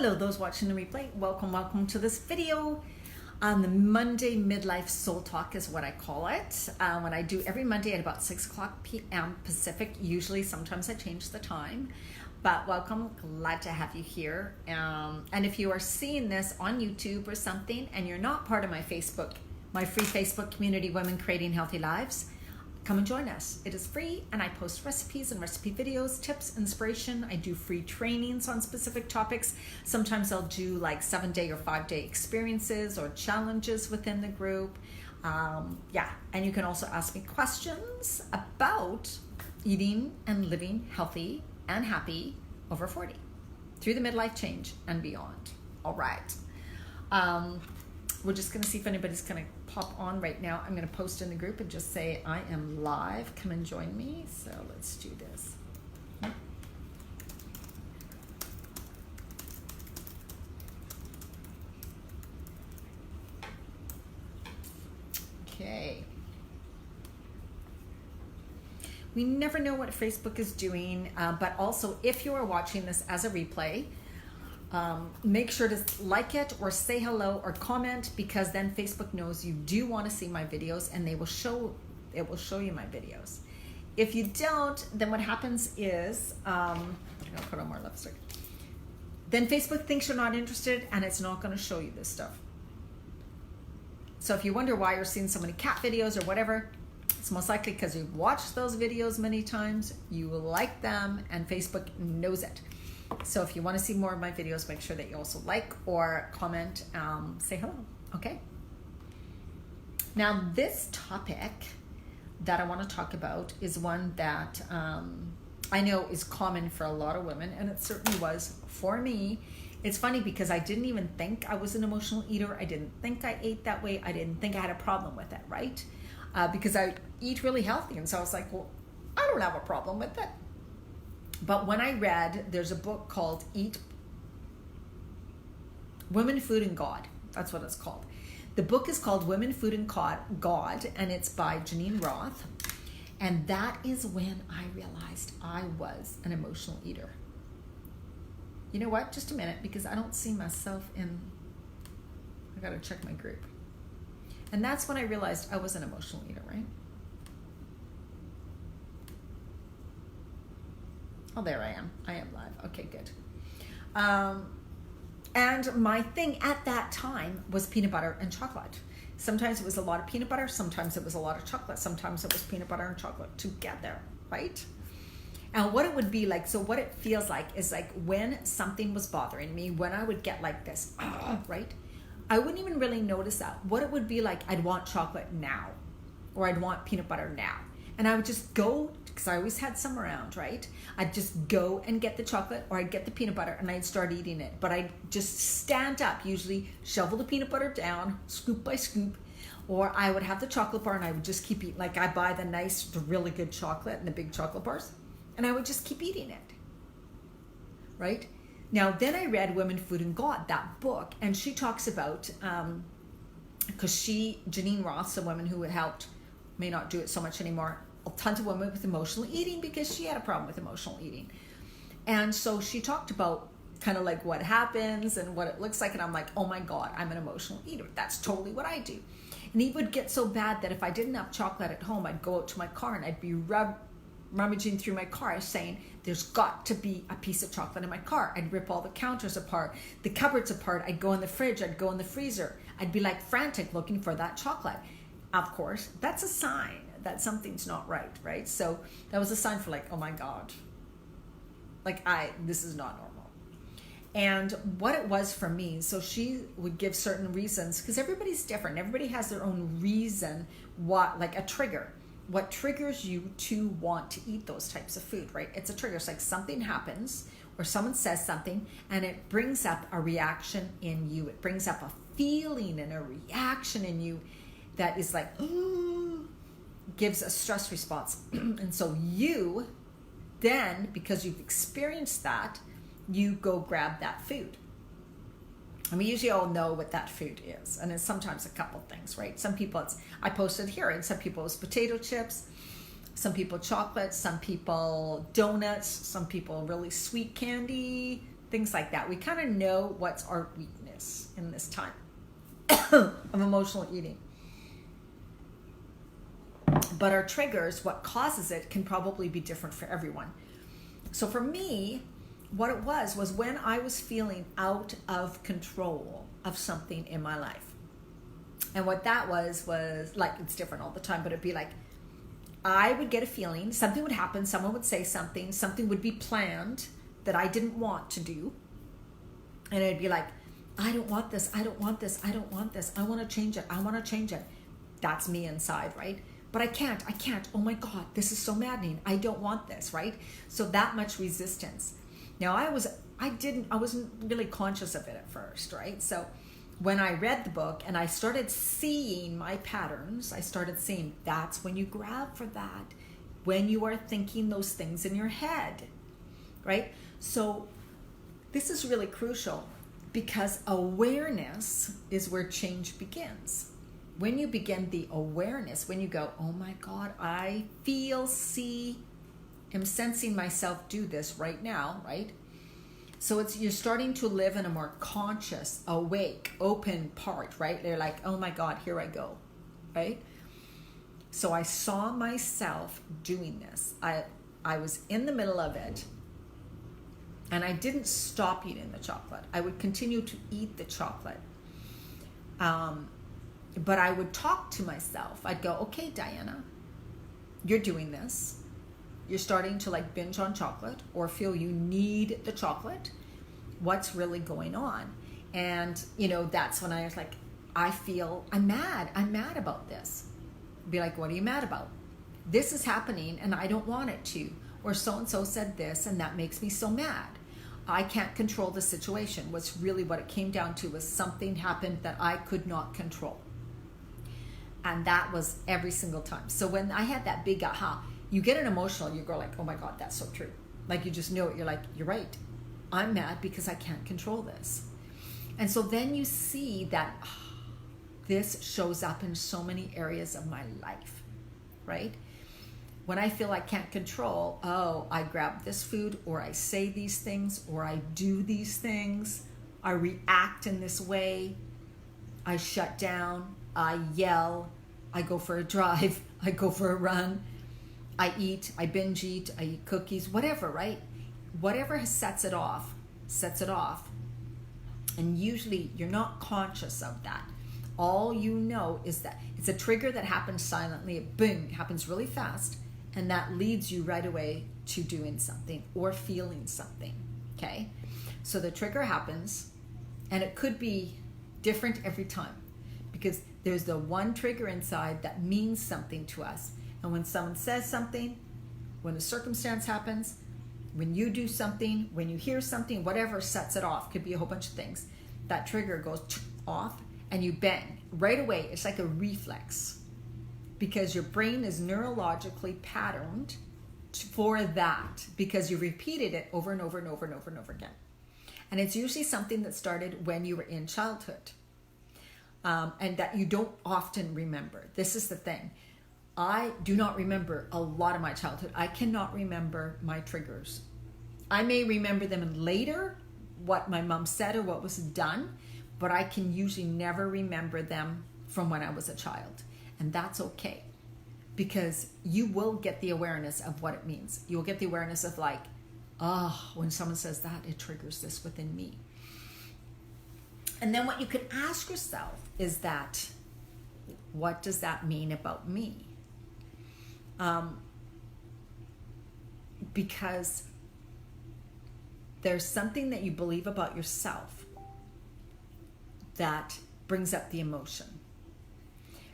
Hello, those watching the replay. Welcome to this video on the Monday Midlife Soul Talk is what I call it. When I do every Monday at about 6 o'clock p.m. Pacific. Usually, sometimes I change the time. But welcome, glad to have you here. And if you are seeing this on YouTube or something and you're not part of my free Facebook community, Women Creating Healthy Lives, come and join us. It is free and I post recipes and recipe videos, tips, inspiration. I do free trainings on specific topics. Sometimes I'll do like 7-day or 5-day experiences or challenges within the group. And you can also ask me questions about eating and living healthy and happy over 40 through the midlife change and beyond. All right. We're just going to see if anybody's going to pop on right now. I'm going to post in the group and just say I am live. Come and join me. So let's do this. Okay. We never know what Facebook is doing, but also if you are watching this as a replay, make sure to like it or say hello or comment, because then Facebook knows you do want to see my videos and it will show you my videos. If you don't, then what happens is I'm gonna put on more lipstick. Then Facebook thinks you're not interested and it's not going to show you this stuff. So if you wonder why you're seeing so many cat videos or whatever, it's most likely because you've watched those videos many times, you like them, and Facebook knows it. So if you want to see more of my videos, make sure that you also like or comment, say hello, okay? Now, this topic that I want to talk about is one that I know is common for a lot of women, and it certainly was for me. It's funny because I didn't even think I was an emotional eater. I didn't think I ate that way. I didn't think I had a problem with it, right? Because I eat really healthy, and so I was like, well, I don't have a problem with it. But when I read, there's a book called Women, Food, and God. That's what it's called. The book is called Women, Food, and God, and it's by Janine Roth. And that is when I realized I was an emotional eater. You know what? Just a minute, because I don't see myself in... I got to check my group. And that's when I realized I was an emotional eater, right? Oh, there I am. I am live. Okay, good. And my thing at that time was peanut butter and chocolate. Sometimes it was a lot of peanut butter. Sometimes it was a lot of chocolate. Sometimes it was peanut butter and chocolate together, right? And what it would be like, so what it feels like is like when something was bothering me, when I would get like this, right? I wouldn't even really notice that. What it would be like, I'd want chocolate now, or I'd want peanut butter now. And I would just go, because I always had some around, right? I'd just go and get the chocolate or I'd get the peanut butter and I'd start eating it. But I'd just stand up, usually shovel the peanut butter down, scoop by scoop, or I would have the chocolate bar and I would just keep eating. Like I buy the really good chocolate and the big chocolate bars, and I would just keep eating it, right? Now, then I read Women, Food, and God, that book, and she talks about, because Janine Roth's a woman who had helped, may not do it so much anymore, a ton of women with emotional eating because she had a problem with emotional eating. And so she talked about kind of like what happens and what it looks like. And I'm like, oh my God, I'm an emotional eater. That's totally what I do. And it would get so bad that if I didn't have chocolate at home, I'd go out to my car and I'd be rummaging through my car saying, there's got to be a piece of chocolate in my car. I'd rip all the counters apart, the cupboards apart. I'd go in the fridge. I'd go in the freezer. I'd be like frantic looking for that chocolate. Of course, that's a sign that something's not right? So that was a sign for like, oh my God, like this is not normal. And what it was for me, so she would give certain reasons, because everybody's different. Everybody has their own reason, like a trigger. What triggers you to want to eat those types of food, right? It's a trigger. It's like something happens or someone says something and it brings up a reaction in you. It brings up a feeling and a reaction in you that is like, gives a stress response. And so you then, because you've experienced that, you go grab that food. And we usually all know what that food is. And it's sometimes a couple things, right? Some people, I posted here, and some people it's potato chips, some people chocolate, some people donuts, some people really sweet candy, things like that. We kind of know what's our weakness in this time of emotional eating. But our triggers, what causes it, can probably be different for everyone. So for me, what it was when I was feeling out of control of something in my life. And what that was like, it's different all the time, but it'd be like, I would get a feeling, something would happen, someone would say something would be planned that I didn't want to do. And it'd be like, I don't want this, I don't want this, I don't want this, I want to change it, I want to change it. That's me inside, right? But I can't, oh my God, this is so maddening, I don't want this, right? So that much resistance. Now I wasn't really conscious of it at first, right? So when I read the book and I started seeing my patterns, I started seeing that's when you grab for that, when you are thinking those things in your head, right? So this is really crucial because awareness is where change begins. When you begin the awareness, when you go, oh my God, I feel, see, am sensing myself do this right now, right? So you're starting to live in a more conscious, awake, open part, right? They're like, oh my God, here I go, right? So I saw myself doing this. I was in the middle of it, and I didn't stop eating the chocolate. I would continue to eat the chocolate. But I would talk to myself. I'd go, okay, Diana, you're doing this. You're starting to like binge on chocolate or feel you need the chocolate. What's really going on? And, that's when I was like, I'm mad about this. Be like, what are you mad about? This is happening and I don't want it to. Or so-and-so said this and that makes me so mad. I can't control the situation. What's really what it came down to was something happened that I could not control. And that was every single time. So when I had that big aha, you get an emotional, you go like, oh my God, that's so true. Like you just know it. You're like, you're right. I'm mad because I can't control this. And so then you see that this shows up in so many areas of my life, right? When I feel I can't control, I grab this food or I say these things or I do these things. I react in this way. I shut down. I yell. I go for a drive. I go for a run. I eat, I binge eat, I eat cookies, whatever, right? Whatever sets it off. And usually you're not conscious of that. All you know is that it's a trigger that happens silently, boom, happens really fast, and that leads you right away to doing something or feeling something, okay? So the trigger happens, and it could be different every time because there's the one trigger inside that means something to us. And when someone says something, when a circumstance happens, when you do something, when you hear something, whatever sets it off, could be a whole bunch of things, that trigger goes off and you bang. Right away, it's like a reflex because your brain is neurologically patterned for that because you repeated it over and over and over and over and over again. And it's usually something that started when you were in childhood and that you don't often remember. This is the thing. I do not remember a lot of my childhood. I cannot remember my triggers. I may remember them later, what my mom said or what was done, but I can usually never remember them from when I was a child. And that's okay because you will get the awareness of what it means. You'll get the awareness of like, when someone says that, it triggers this within me. And then what you could ask yourself is that, what does that mean about me? Because there's something that you believe about yourself that brings up the emotion.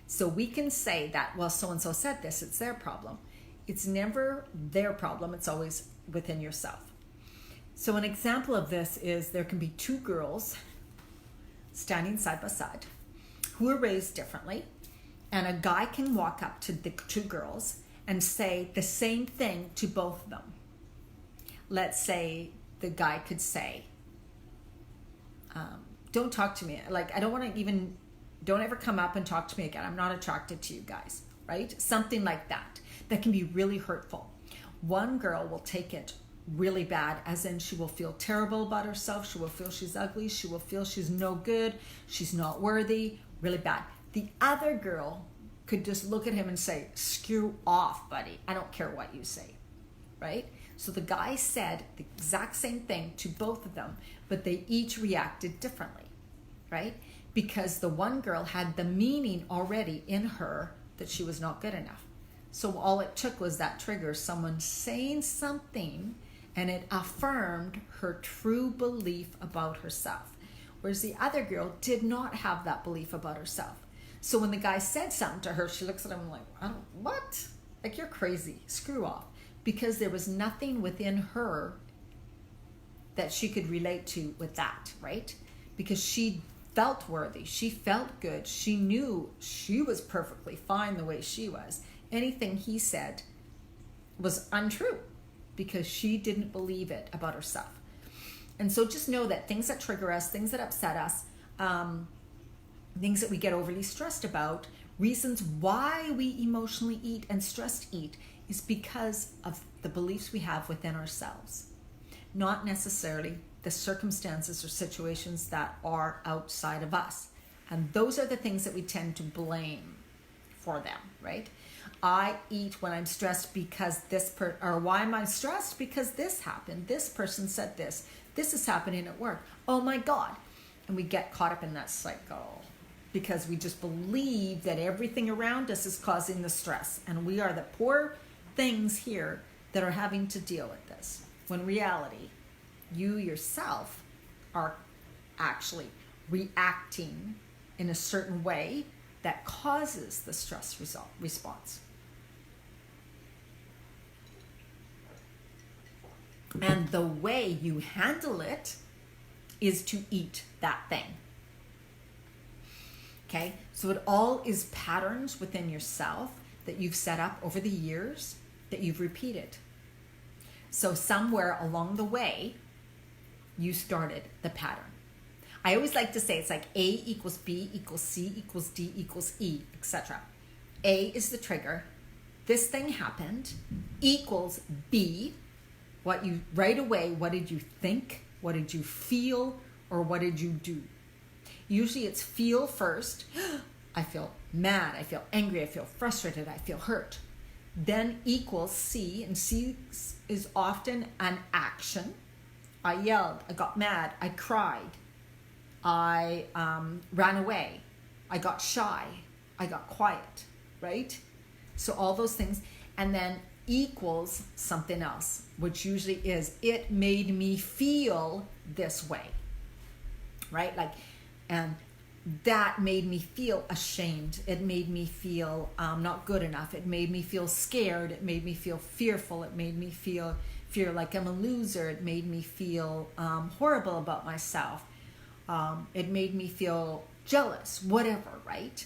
So we can say that, well, so-and-so said this, it's their problem. It's never their problem, it's always within yourself. So an example of this is there can be two girls standing side by side who are raised differently, and a guy can walk up to the two girls and say the same thing to both of them. Let's say the guy could say, don't talk to me. Like, I don't want to even, don't ever come up and talk to me again. I'm not attracted to you guys, right? Something like that. That can be really hurtful. One girl will take it really bad, as in she will feel terrible about herself. She will feel she's ugly. She will feel she's no good. She's not worthy. Really bad. The other girl could just look at him and say, screw off, buddy. I don't care what you say, right? So the guy said the exact same thing to both of them, but they each reacted differently, right? Because the one girl had the meaning already in her that she was not good enough. So all it took was that trigger, someone saying something, and it affirmed her true belief about herself. Whereas the other girl did not have that belief about herself. So when the guy said something to her, she looks at him like, what? Like, you're crazy, screw off. Because there was nothing within her that she could relate to with that, right? Because she felt worthy, she felt good, she knew she was perfectly fine the way she was. Anything he said was untrue because she didn't believe it about herself. And so just know that things that trigger us, things that upset us, things that we get overly stressed about, reasons why we emotionally eat and stressed eat is because of the beliefs we have within ourselves, not necessarily the circumstances or situations that are outside of us. And those are the things that we tend to blame for them, right? I eat when I'm stressed because or why am I stressed? Because this happened. This person said this. This is happening at work. Oh my God. And we get caught up in that cycle because we just believe that everything around us is causing the stress. And we are the poor things here that are having to deal with this. When in reality, you yourself are actually reacting in a certain way that causes the stress response. And the way you handle it is to eat that thing. Okay? So it all is patterns within yourself that you've set up over the years that you've repeated. So somewhere along the way, you started the pattern. I always like to say it's like A equals B equals C equals D equals E, etc. A is the trigger. This thing happened equals B. Right away, what did you think? What did you feel? Or what did you do? Usually it's feel first. I feel mad. I feel angry. I feel frustrated. I feel hurt. Then equals C, and C is often an action. I yelled. I got mad. I cried. I ran away. I got shy. I got quiet, right? So all those things. And then equals something else, which usually is, it made me feel this way, right? Like, and that made me feel ashamed. It made me feel not good enough. It made me feel scared. It made me feel fearful. It made me feel like I'm a loser. It made me feel horrible about myself. It made me feel jealous, whatever, right?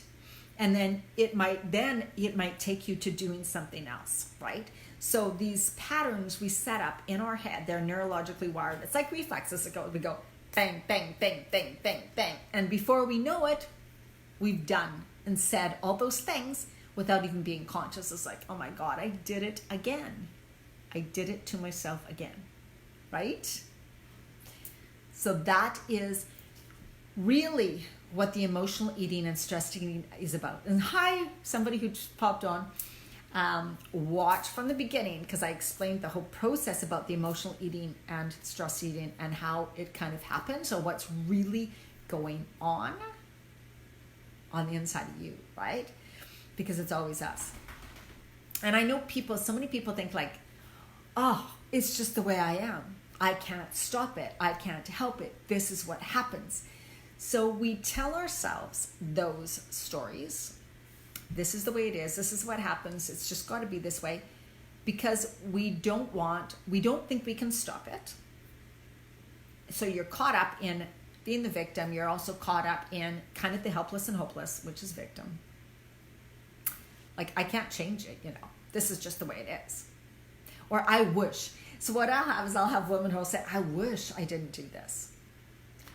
And then it might take you to doing something else, right? So these patterns we set up in our head, they're neurologically wired. It's like reflexes. We go bang, bang, bang, bang, bang, bang. And before we know it, we've done and said all those things without even being conscious. It's like, oh my God, I did it again. I did it to myself again, right? So that is really what the emotional eating and stress eating is about. And hi, somebody who just popped on. Watch from the beginning because I explained the whole process about the emotional eating and stress eating and how it kind of happens, or what's really going on the inside of you, right? Because it's always us. And I know so many people think like, oh, it's just the way I am. I can't stop it. I can't help it. This is what happens. So we tell ourselves those stories. This is the way it is. This is what happens. It's just got to be this way, because we don't think we can stop it. So you're caught up in being the victim. You're also caught up in kind of the helpless and hopeless, which is victim. Like, I can't change it, This is just the way it is. Or I wish. So what I'll have is I'll have women who will say, I wish I didn't do this.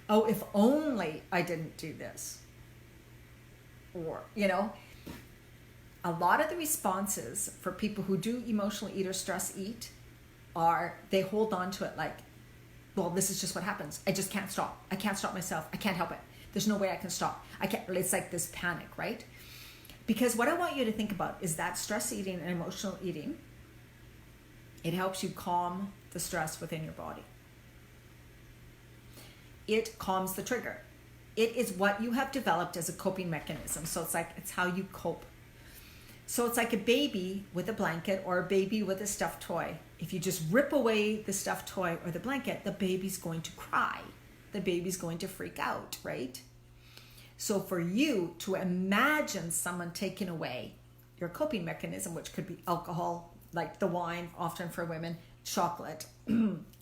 Oh, if only I didn't do this. Or, a lot of the responses for people who do emotionally eat or stress eat they hold on to it like, well, this is just what happens. I just can't stop. I can't stop myself. I can't help it. There's no way I can stop. I can't. It's like this panic, right? Because what I want you to think about is that stress eating and emotional eating, it helps you calm the stress within your body. It calms the trigger. It is what you have developed as a coping mechanism. So it's how you cope. So it's like a baby with a blanket or a baby with a stuffed toy. If you just rip away the stuffed toy or the blanket, the baby's going to cry. The baby's going to freak out, right? So for you to imagine someone taking away your coping mechanism, which could be alcohol, like the wine, often for women, chocolate,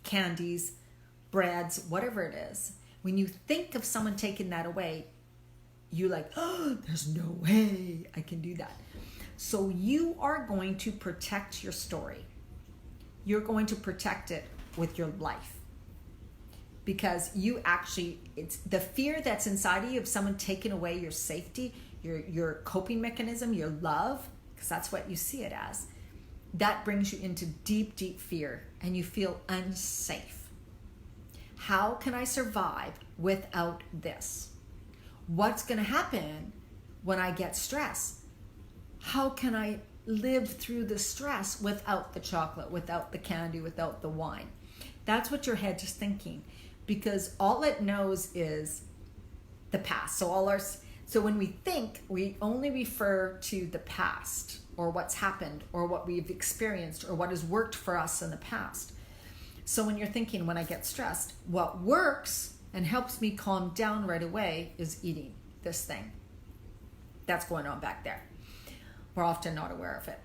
candies, breads, whatever it is. When you think of someone taking that away, you're like, oh, there's no way I can do that. So you are going to protect your story. You're going to protect it with your life. Because you actually, it's the fear that's inside of you of someone taking away your safety, your coping mechanism, your love, because that's what you see it as. That brings you into deep, deep fear and you feel unsafe. How can I survive without this? What's going to happen when I get stressed? How can I live through the stress without the chocolate, without the candy, without the wine? That's what your head is thinking, because all it knows is the past. So when we think, we only refer to the past or what's happened or what we've experienced or what has worked for us in the past. So when you're thinking, when I get stressed, what works and helps me calm down right away is eating this thing that's going on back there. We're often not aware of it.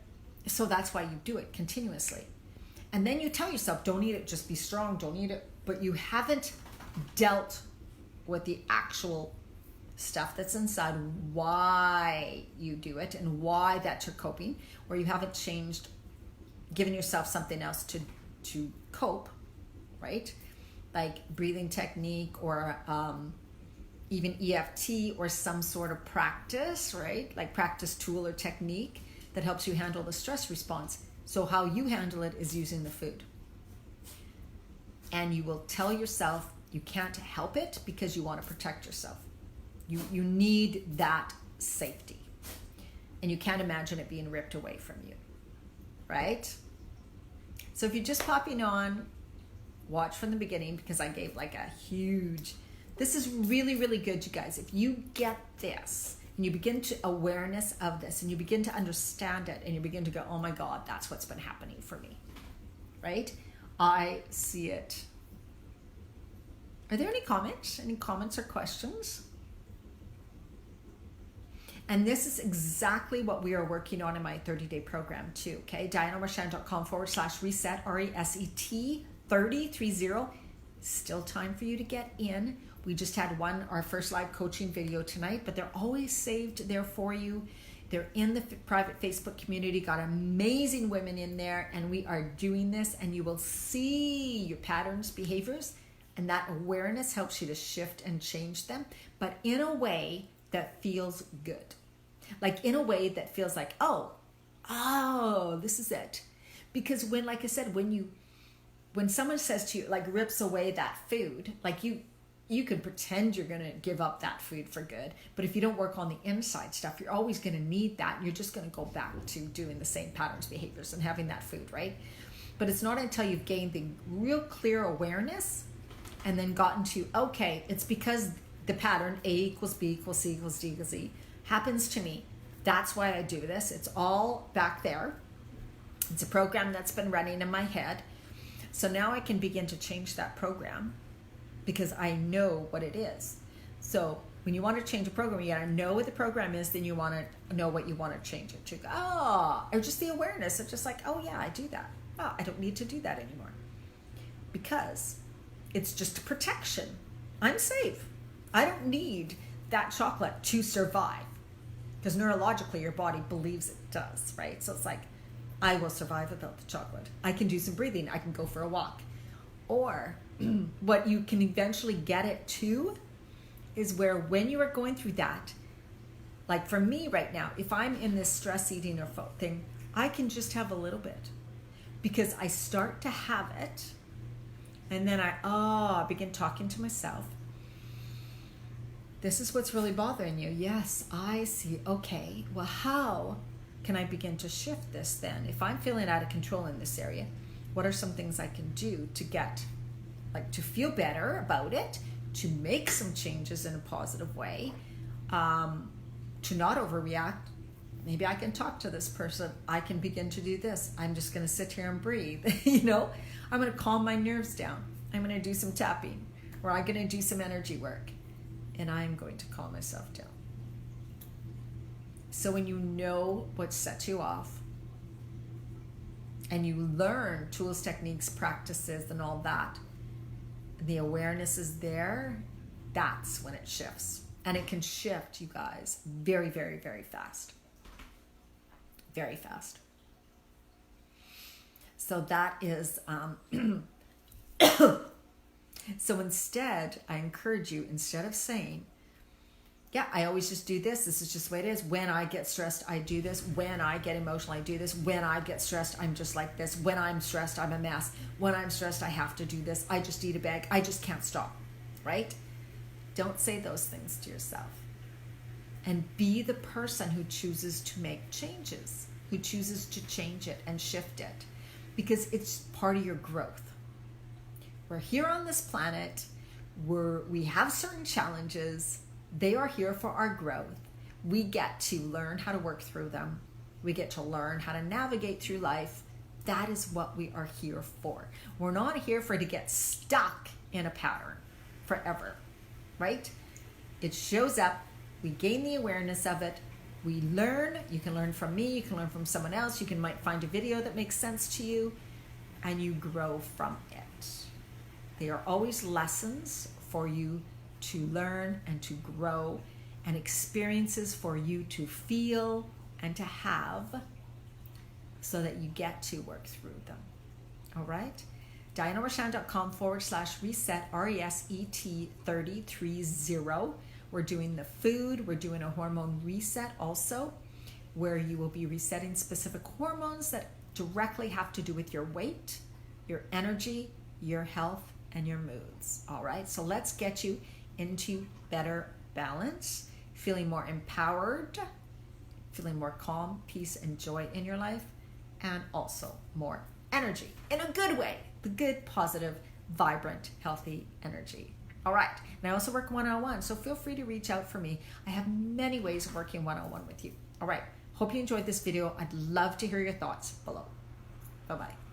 So that's why you do it continuously. And then you tell yourself, don't eat it, just be strong, don't eat it. But you haven't dealt with the actual stuff that's inside, why you do it and why that's your coping, or you haven't changed, given yourself something else to cope, right? Like breathing technique or even EFT or some sort of practice, right? Like practice tool or technique that helps you handle the stress response. So how you handle it is using the food. And you will tell yourself you can't help it because you want to protect yourself. You need that safety. And you can't imagine it being ripped away from you, right? So if you're just popping on, watch from the beginning because I gave like a huge... This is really, really good, you guys. If you get this and you begin to awareness of this and you begin to understand it and you begin to go, oh my God, that's what's been happening for me, right? I see it. Are there any comments? Any comments or questions? And this is exactly what we are working on in my 30-day program too, okay? DianaMarchand.com/reset, RESET 3030. Still time for you to get in. We just had our first live coaching video tonight, but they're always saved there for you. They're in the private Facebook community, got amazing women in there, and we are doing this, and you will see your patterns, behaviors, and that awareness helps you to shift and change them, but in a way that feels good. Like in a way that feels like, oh, this is it. Because when, like I said, when someone says to you, like rips away that food, like you can pretend you're going to give up that food for good, but if you don't work on the inside stuff, you're always going to need that. You're just going to go back to doing the same patterns, behaviors, and having that food, right? But it's not until you've gained the real clear awareness and then gotten to, okay, it's because the pattern A equals B equals C equals D equals E happens to me. That's why I do this. It's all back there. It's a program that's been running in my head. So now I can begin to change that program because I know what it is. So when you want to change a program, you got to know what the program is, then you want to know what you want to change it to. Or just the awareness of just like, oh yeah, I do that. Oh, I don't need to do that anymore. Because it's just protection. I'm safe. I don't need that chocolate to survive. Because neurologically, your body believes it does, right? So it's like, I will survive without the chocolate. I can do some breathing. I can go for a walk. Or what you can eventually get it to is where when you are going through that, like for me right now, if I'm in this stress eating or thing, I can just have a little bit. because I start to have it, and then I begin talking to myself. This is what's really bothering you. Yes, I see. Okay, well, how can I begin to shift this then? If I'm feeling out of control in this area, what are some things I can do to get, like, to feel better about it, to make some changes in a positive way, to not overreact? Maybe I can talk to this person. I can begin to do this. I'm just going to sit here and breathe. I'm going to calm my nerves down. I'm going to do some tapping, or I'm going to do some energy work, and I'm going to calm myself down. So when you know what sets you off, and you learn tools, techniques, practices, and all that, the awareness is there, that's when it shifts. And it can shift, you guys, very, very, very fast. Very fast. So that is, so instead, I encourage you, instead of saying, yeah, I always just do this. This is just the way it is. When I get stressed, I do this. When I get emotional, I do this. When I get stressed, I'm just like this. When I'm stressed, I'm a mess. When I'm stressed, I have to do this. I just eat a bag. I just can't stop, right? Don't say those things to yourself. And be the person who chooses to make changes, who chooses to change it and shift it, because it's part of your growth. We're here on this planet. We have certain challenges. They are here for our growth. We get to learn how to work through them. We get to learn how to navigate through life. That is what we are here for. We're not here for it to get stuck in a pattern forever, right? It shows up. We gain the awareness of it. We learn. You can learn from me. You can learn from someone else. You might find a video that makes sense to you, and you grow from it. They are always lessons for you to learn and to grow, and experiences for you to feel and to have, so that you get to work through them. All right? DianaMarchand.com/reset, RESET 330. We're doing the food. We're doing a hormone reset also, where you will be resetting specific hormones that directly have to do with your weight, your energy, your health, and your moods. All right? So let's get you into better balance, feeling more empowered, feeling more calm, peace, and joy in your life, and also more energy in a good way, the good, positive, vibrant, healthy energy. All right. And I also work one-on-one, so feel free to reach out for me. I have many ways of working one-on-one with you. All right. Hope you enjoyed this video. I'd love to hear your thoughts below. Bye-bye.